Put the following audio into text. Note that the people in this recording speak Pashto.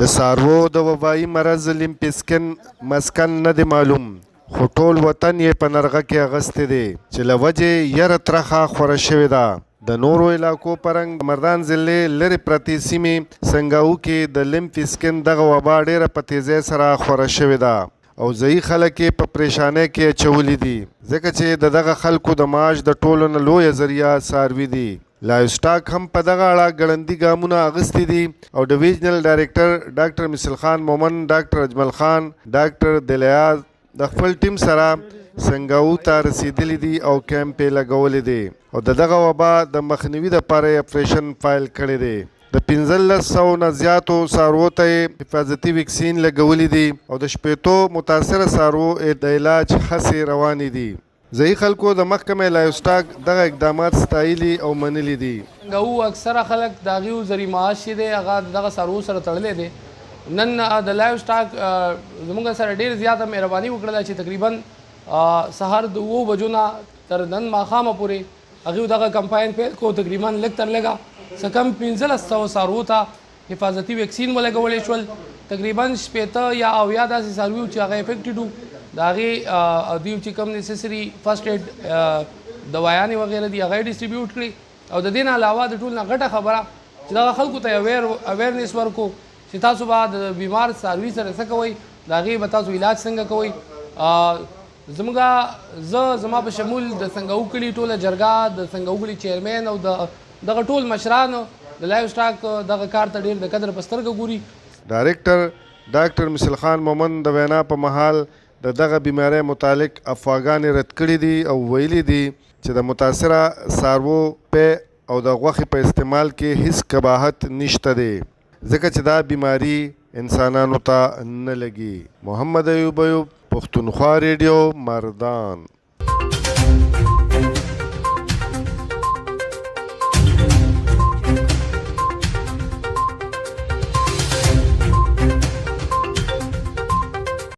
د څاروو د وبایي مرض لیمفسکن مسکن نه دی معلوم، خو ټول وطن یې په نرغه کې اغوستی دی چې له وجې یره ترخه خوره شوې ده. د نورو علاقو په رنګ د مردان ضلعې لرې پرتې سیمې سنګاو کې د لیمفسکن دغه وبا ډیره په تیزۍ سره خوره شوې ده او ځایي خلک یې په پریشانۍ کې اچولي دي، ځکه چې د دغه خلکو د معاش د ټولو نه لویه ذریعه څاروي دي. لایوسټاک هم په دغه اړه ګړندي ګامونه اخیستي دي او ډویژنل ډایرکټر ډاکټر مثل خان مومن، ډاکټر اجمل خان، ډاکټر دلیاز د خپل ټیم سره سنګاو ته رسیدلی دي او کیمپ یې لګولی دی او د دغه وبا د مخنیوي دپاره یې اپریشن فایل کړی دی. د 1500 نه زیاتو څاروو ته یې حفاظتي ویکسین لګولی دي او د 80 متاثره څاروو د علاج هڅې روانې دي. ځایي خلکو د محکمې لایوسټاک دغه اقدامات ستایلي او منلي دي. سنګاو اکثره خلک د هغې ذریعې معاش چې دی هغه دغه څاروو سره تړلی دی. نن د لایوسټاک زموږ سره ډېر زیاته مهرباني وکړله چې تقریبا سهار د 7 بجو نه تر نن ماښامه پورې هغوی دغه کمپاین پیل کړو. تقریبا لږ تر لږه څه کم 1500 څاروو ته حفاظتي ویکسین ولګولی شول. تقریبا 80 یا 90 داسې څاروي چې هغه افیکټډ وو، د هغې دوی چې کوم نیسسري فرسټ ایډ دوايانې وغیره دي هغه یې ډسټریبیوټ کړي او د دې نه علاوه د ټول نه غټه خبره چې دغه خلکو ته اویرنیس ورکړو چې تاسو به د بیمار څاروي سره څه کوئ، د هغې به تاسو علاج څنګه کوئ. زما په شمول د سنګاو کلي ټوله جرګه، د سنګاو کلي چیرمین او دغه ټول مشرانو د لایوسټاک دغه کار ته ډېر د قدر په سترګه ګوري. ډایرکټر ډاکټر مثل خان مومن د وینا په مهال د دغه بیمارۍ متعلق افواګانې رد کړي دي او ویلي دي چې د متاثره څاروو پی او د غوښې په استعمال کې هیڅ قباحت نشته دی، ځکه چې دا بیماری انسانانو ته نه لګي. محمد ایوب، پښتونخوا ریډیو، مردان.